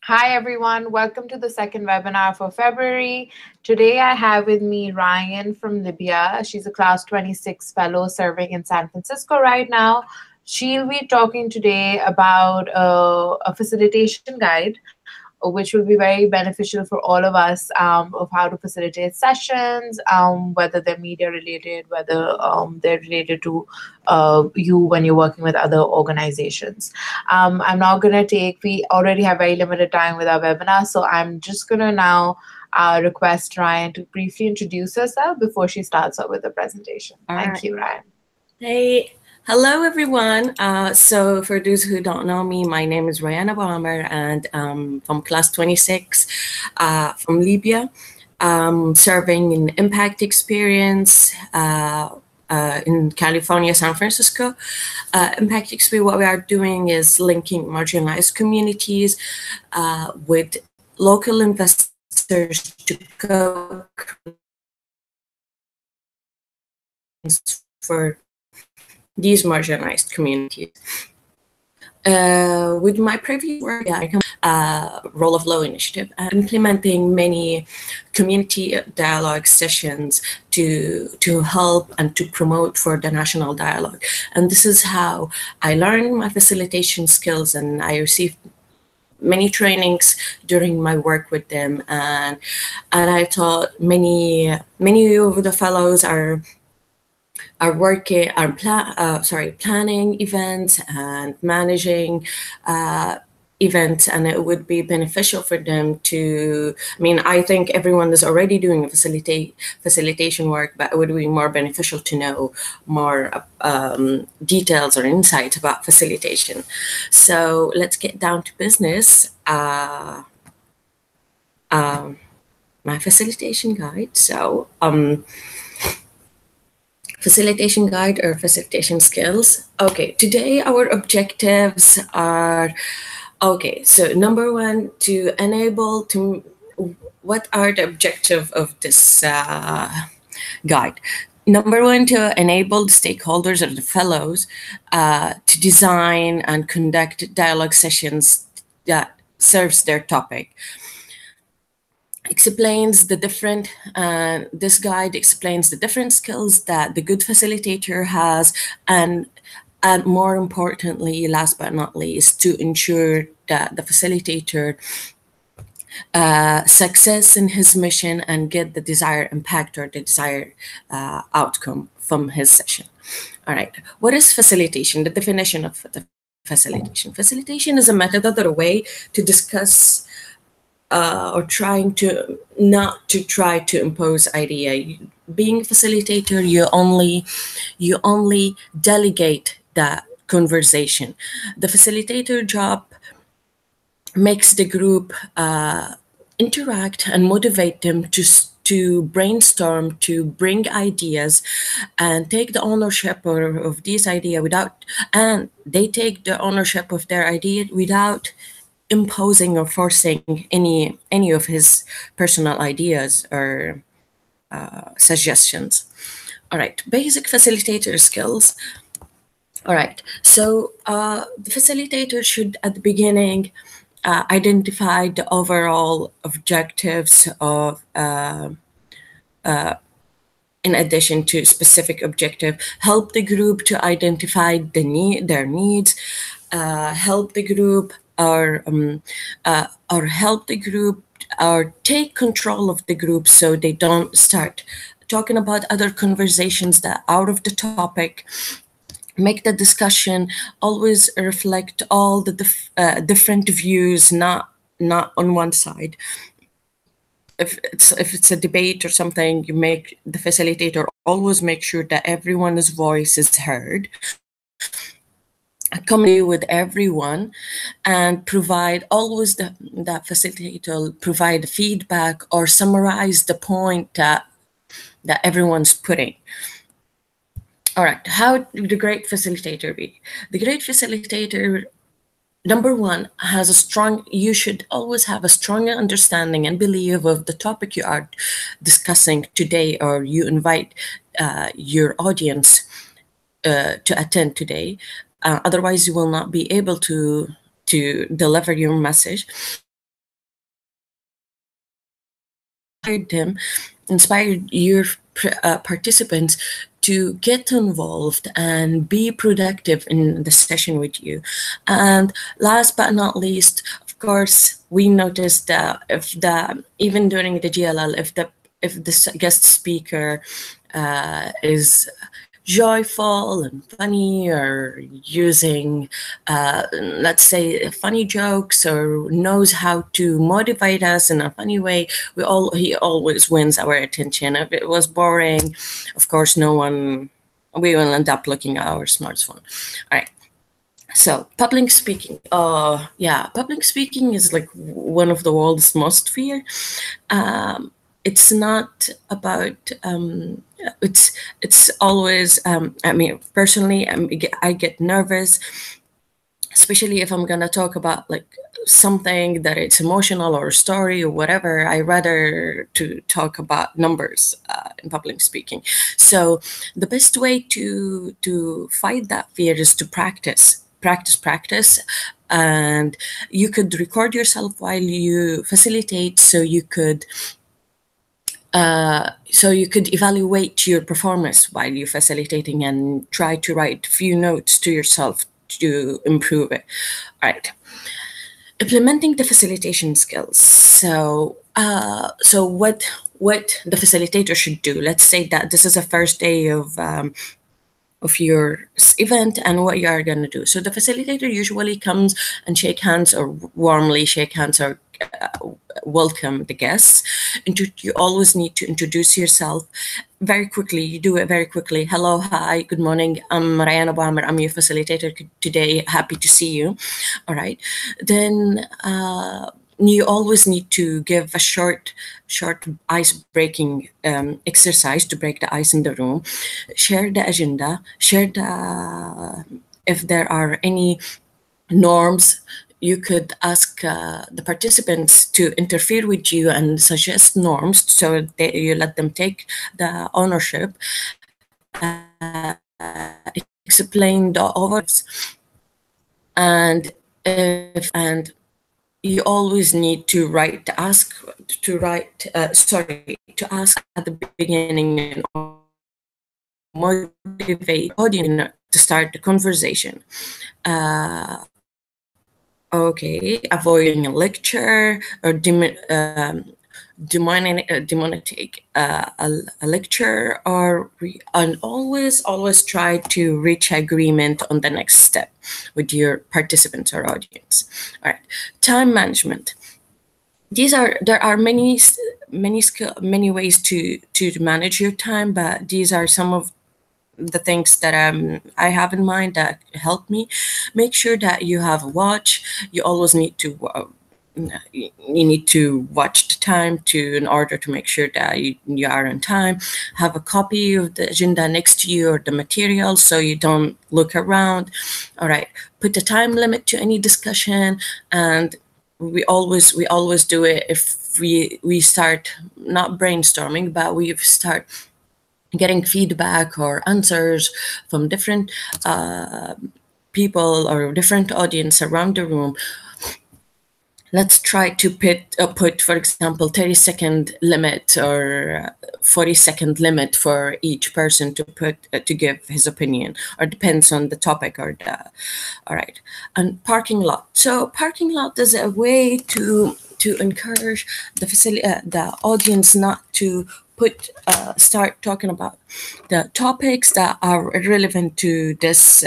Hi, everyone. Welcome to the second webinar for February. Today, I have with me Ryan from Libya. She's a Class 26 fellow serving in San Francisco right now. She'll be talking today about a facilitation guide, which will be very beneficial for all of us of how to facilitate sessions, whether they're media related, whether they're related to you when you're working with other organizations. I'm not going to we already have very limited time with our webinar, so I'm just going to now request Ryan to briefly introduce herself before she starts out with the presentation. Thank you, Ryan. Hey, hello everyone. So for those who don't know me, my name is Rayan Abuamer and from Class 26 from Libya, serving in Impact Experience in California, San Francisco. Impact Experience, what we are doing is linking marginalized communities with local investors to go for these marginalized communities. With my previous work, Role of Law initiative, implementing many community dialogue sessions to help and to promote for the national dialogue. And this is how I learned my facilitation skills, and I received many trainings during my work with them. And I thought many of the fellows are planning events and managing events, and it would be beneficial for them to, I think everyone is already doing a facilitation work, but it would be more beneficial to know more details or insights about facilitation. So let's get down to business. My facilitation guide. So facilitation guide or facilitation skills. Okay, today our objectives are, so number one, to enable what are the objective of this guide? Number one, to enable the stakeholders or the fellows to design and conduct dialogue sessions that serves their topic. Explains the different, this guide explains the different skills that the good facilitator has, and more importantly, last but not least, to ensure that the facilitator success in his mission and get the desired impact or the desired outcome from his session. All right, what is facilitation? The definition of the facilitation. Facilitation is a method or a way to discuss or trying to not to try to impose idea. Being a facilitator, you only delegate that conversation. The facilitator job makes the group interact and motivate them to brainstorm, to bring ideas, and take the ownership of these ideas and they take the ownership of their idea without imposing or forcing any of his personal ideas or suggestions. All right, basic facilitator skills. All right, so the facilitator should, at the beginning, identify the overall objectives of, in addition to specific objective, help the group to identify their needs, help the group or help the group or take control of the group so they don't start talking about other conversations that are out of the topic. Make the discussion always reflect all the different views, not on one side. If it's a debate or something, you make the facilitator always make sure that everyone's voice is heard, communicate with everyone, and provide always that facilitator provide feedback or summarize the point that everyone's putting. All right, how the great facilitator be? The great facilitator, number one, you should always have a strong understanding and belief of the topic you are discussing today, or you invite your audience to attend today. Otherwise, you will not be able to deliver your message. inspired your participants to get involved and be productive in the session with you. And last but not least, of course, we noticed that even during the GLL, if the guest speaker is joyful and funny, or using, let's say, funny jokes, or knows how to motivate us in a funny way, he always wins our attention. If it was boring, of course, we will end up looking at our smartphone. All right. So public speaking. Public speaking is like one of the world's most feared. It's not about it's always I mean, personally, I get nervous, especially if I'm gonna talk about like something that it's emotional or a story or whatever. I rather to talk about numbers in public speaking. So the best way to fight that fear is to practice, and you could record yourself while you facilitate, so you could evaluate your performance while you're facilitating, and try to write few notes to yourself to improve it. All right. Implementing the facilitation skills. So what the facilitator should do. Let's say that this is the first day of your event, and what you are going to do. So the facilitator usually comes and shake hands, or warmly shake hands, or welcome the guests. You always need to introduce yourself very quickly. You do it very quickly. Hello, hi, good morning. I'm Rayan Abuamer. I'm your facilitator today. Happy to see you. All right. Then you always need to give a short ice-breaking exercise to break the ice in the room. Share the agenda. If there are any norms, you could ask the participants to interfere with you and suggest norms, so you let them take the ownership, explain the overlaps, and you always need to ask at the beginning, and motivate audience to start the conversation. Okay, avoiding a lecture, or demonic a lecture, and always try to reach agreement on the next step with your participants or audience. All right, time management. There are many ways to manage your time, but these are some of the things that I have in mind that help me. Make sure that you have a watch. You always need to watch the time in order to make sure that you are on time. Have a copy of the agenda next to you, or the material, so you don't look around. All right. Put a time limit to any discussion, and we always do it if we start not brainstorming, but we start getting feedback or answers from different people or different audience around the room. Let's try to put, for example, 30-second limit or 40-second limit for each person to give his opinion, or depends on the topic or the. All right, and parking lot. So parking lot is a way to encourage the audience not to start talking about the topics that are relevant to this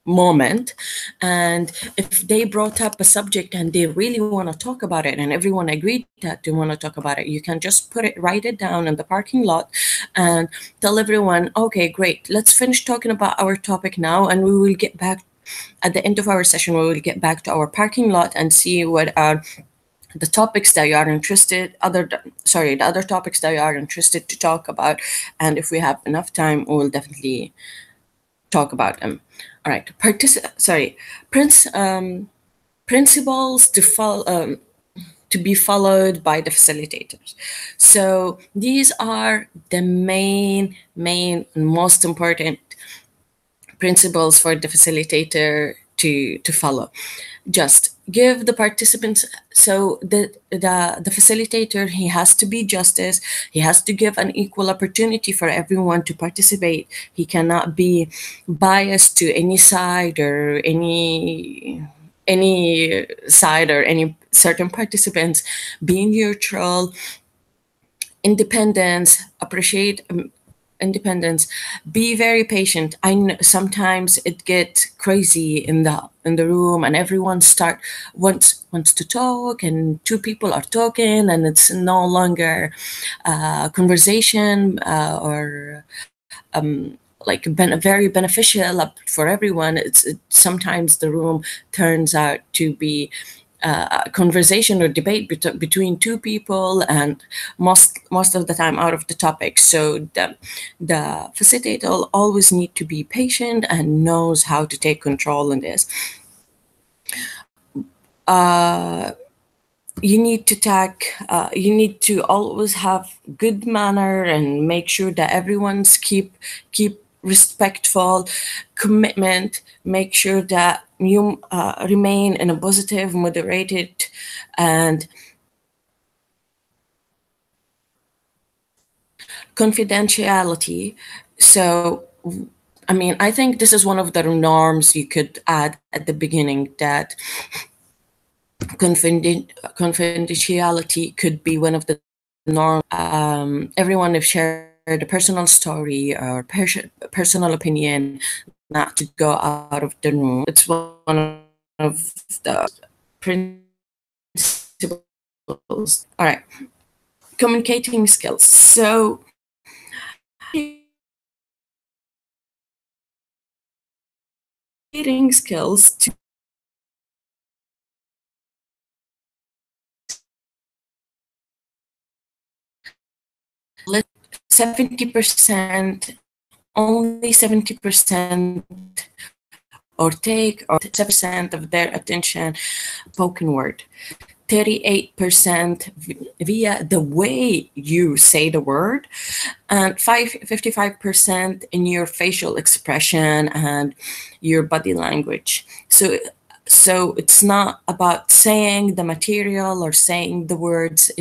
moment. And if they brought up a subject and they really want to talk about it, and everyone agreed that they want to talk about it, you can just write it down in the parking lot and tell everyone, okay, great, let's finish talking about our topic now, and we will get back at the end of our session. We will get back to our parking lot and see what are the topics that you are interested, the other topics that you are interested to talk about. And if we have enough time, we will definitely talk about them. All right, principles to follow, to be followed by the facilitators. So these are the main and most important principles for the facilitator to follow. Just give the participants, so the facilitator, he has to be justice, he has to give an equal opportunity for everyone to participate. He cannot be biased to any side or any side or any certain participants. Be neutral, independence, appreciate independence, be very patient. I know sometimes it gets crazy in the room, and everyone wants to talk, and two people are talking, and it's no longer conversation or like very beneficial for everyone. Sometimes the room turns out to be a conversation or debate between two people, and most of the time out of the topic. So the facilitator always need to be patient and knows how to take control in this. You need to always have good manner and make sure that everyone's keep respectful, commitment, make sure that you remain in a positive, moderated, and confidentiality. So I mean, I think this is one of the norms you could add at the beginning, that confidentiality could be one of the norms. Everyone have shared a personal story or personal opinion, not to go out of the room. It's one of the principles. All right, communicating skills. So communicating skills to 70%, only 70% or take or 7% of their attention spoken word, 38% via the way you say the word, and 55% in your facial expression and your body language. So it's not about saying the material or saying the words.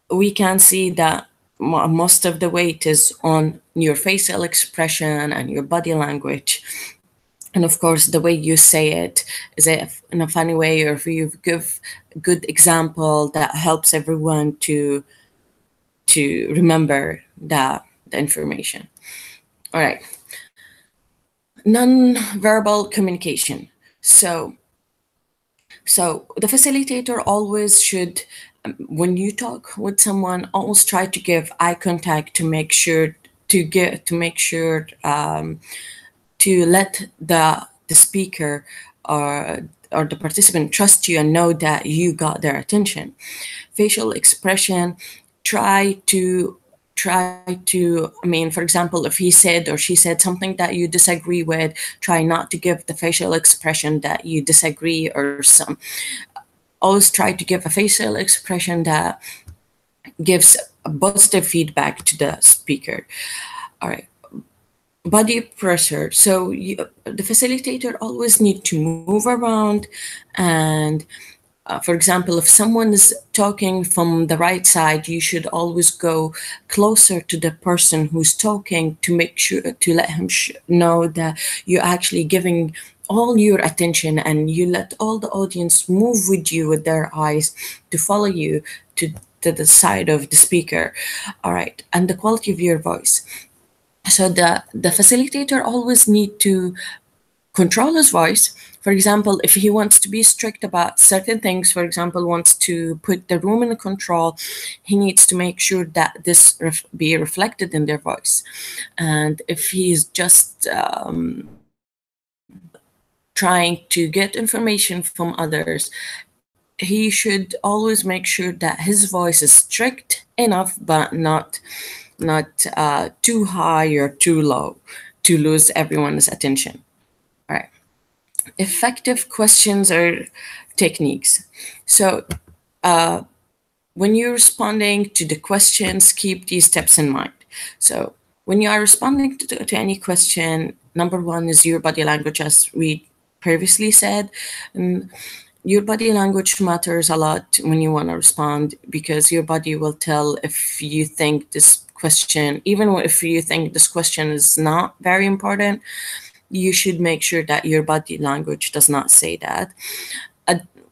We can see that most of the weight is on your facial expression and your body language. And of course, the way you say it, is it in a funny way, or if you give a good example that helps everyone to remember the information. All right. Non-verbal communication. So the facilitator always should, when you talk with someone, always try to give eye contact to make sure to let the speaker or the participant trust you and know that you got their attention. Facial expression, try to, I mean, for example, if he said or she said something that you disagree with, try not to give the facial expression that you disagree, or always try to give a facial expression that gives a positive feedback to the speaker. All right. Body pressure. So the facilitator always need to move around, and for example, if someone is talking from the right side, you should always go closer to the person who's talking to make sure to let him know that you're actually giving all your attention, and you let all the audience move with you with their eyes to follow you to the side of the speaker. All right. And the quality of your voice. So the facilitator always need to control his voice. For example, if he wants to be strict about certain things, for example, wants to put the room in control, he needs to make sure that this be reflected in their voice. And if he's just trying to get information from others, he should always make sure that his voice is strict enough, but not too high or too low to lose everyone's attention. All right. Effective questions or techniques. So when you're responding to the questions, keep these steps in mind. So when you are responding to any question, number one is your body language, as we previously said. And your body language matters a lot when you want to respond, because your body will tell if you think this question, even if you think this question is not very important, you should make sure that your body language does not say that.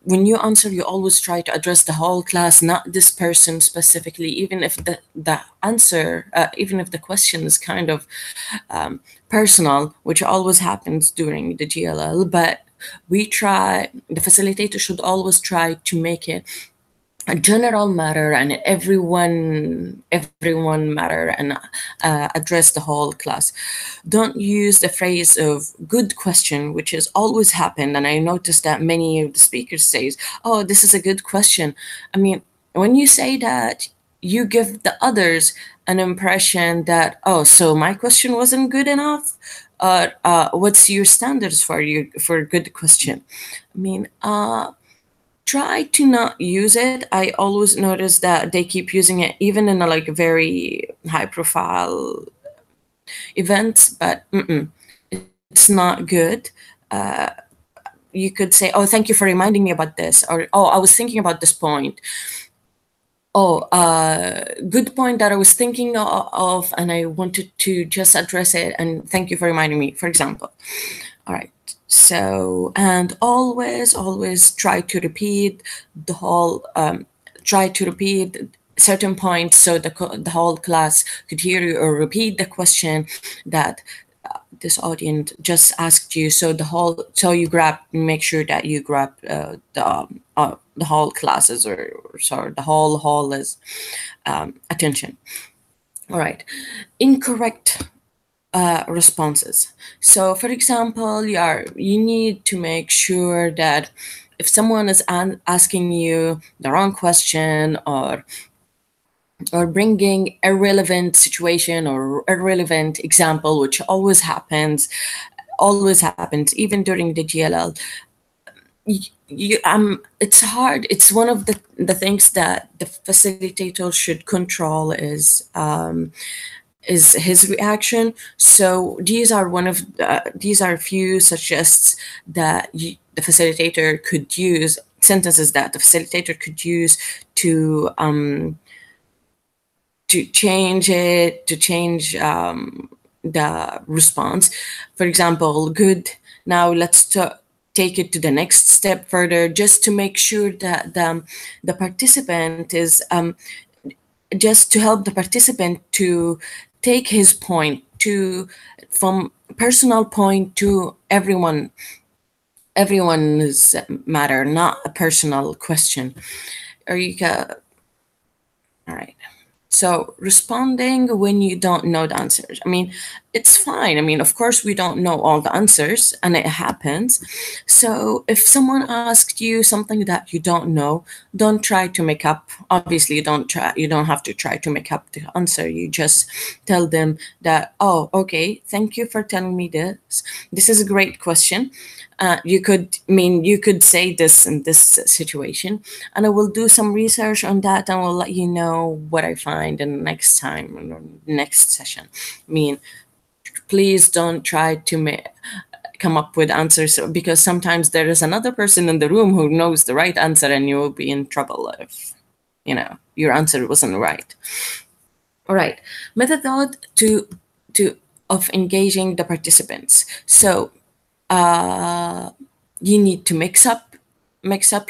When you answer, you always try to address the whole class, not this person specifically, even if the answer, even if the question is kind of personal, which always happens during the GLL. But the facilitator should always try to make it a general matter, and everyone matter, and address the whole class. Don't use the phrase of good question, which has always happened, and I noticed that many of the speakers says, oh, this is a good question. I mean, when you say that, you give the others an impression that, oh, so my question wasn't good enough. What's your standards for a good question? I mean, try to not use it. I always notice that they keep using it even in a like very high profile events, but it's not good. You could say, oh, thank you for reminding me about this, or oh, I was thinking about this point. Oh, good point that I was thinking of, and I wanted to just address it, and thank you for reminding me, for example. All right. So, and always try to repeat certain points so the whole class could hear you, or repeat the question that this audience just asked you. So make sure that you grab the whole classes, or sorry, the whole hall is attention. All right. Incorrect responses. So, for example, you need to make sure that if someone is asking you the wrong question, or bringing irrelevant situation or irrelevant example, which always happens, even during the GLL. It's hard. It's one of the things that the facilitator should control is his reaction. So these are a few suggests that the facilitator could use, sentences that the facilitator could use to change the response. For example, good. Now let's take it to the next step further, just to make sure that the participant is just to help the participant to take his point from personal point to everyone's matter, not a personal question. All right. So responding when you don't know the answers. I mean, it's fine. I mean, of course, we don't know all the answers, and it happens. So if someone asked you something that you don't know, don't try to make up. Obviously, you don't have to try to make up the answer. You just tell them that, oh, okay, thank you for telling me this. This is a great question. You could say this in this situation, and I will do some research on that, and will let you know what I find in the next time, in the next session. I mean, please don't try to come up with answers, because sometimes there is another person in the room who knows the right answer, and you will be in trouble if your answer wasn't right. All right, method of engaging the participants. So you need to mix up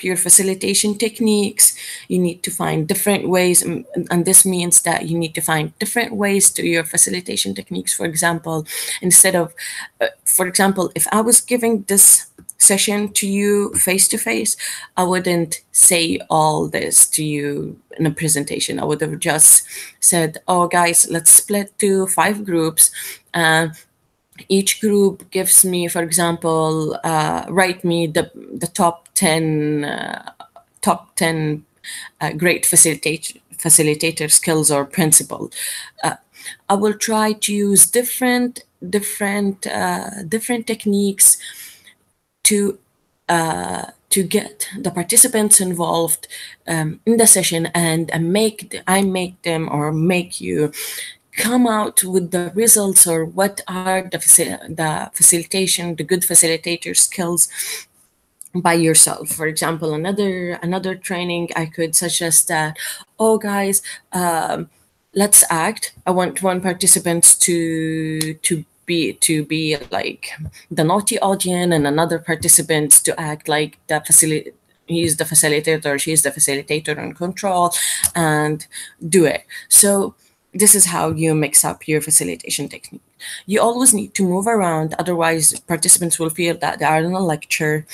your facilitation techniques. You need to find different ways, and this means that you need to find different ways to your facilitation techniques. For example, if I was giving this session to you face to face, I wouldn't say all this to you in a presentation. I would have just said, oh guys, let's split to 5 groups, and each group gives me, for example, write me the top 10 great facilitator skills or principle. I will try to use different techniques to get the participants involved in the session, and I make you come out with the results, or what are the facilitation, the good facilitator skills by yourself. For example, another training I could suggest that, oh guys, let's act. I want one participant to be like the naughty audience, and another participant to act like the facility. He's the facilitator, she's the facilitator and control, and do it. So this is how you mix up your facilitation technique. You always need to move around, otherwise participants will feel that they are in a lecture.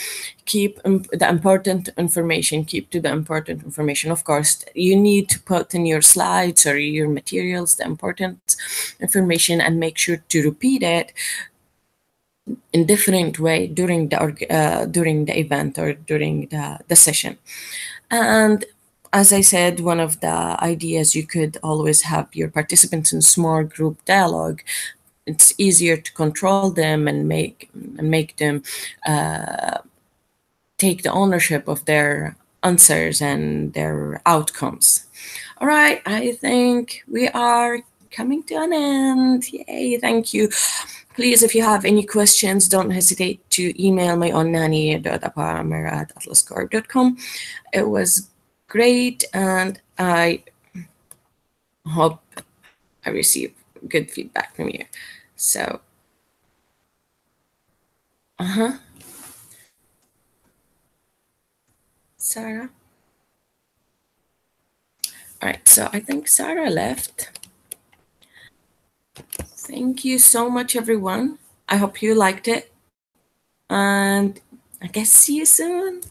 Keep the important information, keep to the important information. Of course, you need to put in your slides or your materials the important information, and make sure to repeat it in different way during the event or during the session. And as I said, one of the ideas, you could always have your participants in small group dialogue. It's easier to control them and make them take the ownership of their answers and their outcomes. All right, I think we are coming to an end. Yay, thank you. Please, if you have any questions, don't hesitate to email me on nani.abuamer@atlascorp.com. It was great, and I hope I receive good feedback from you. So, Sarah. All right, so I think Sarah left. Thank you so much, everyone. I hope you liked it, and I guess see you soon.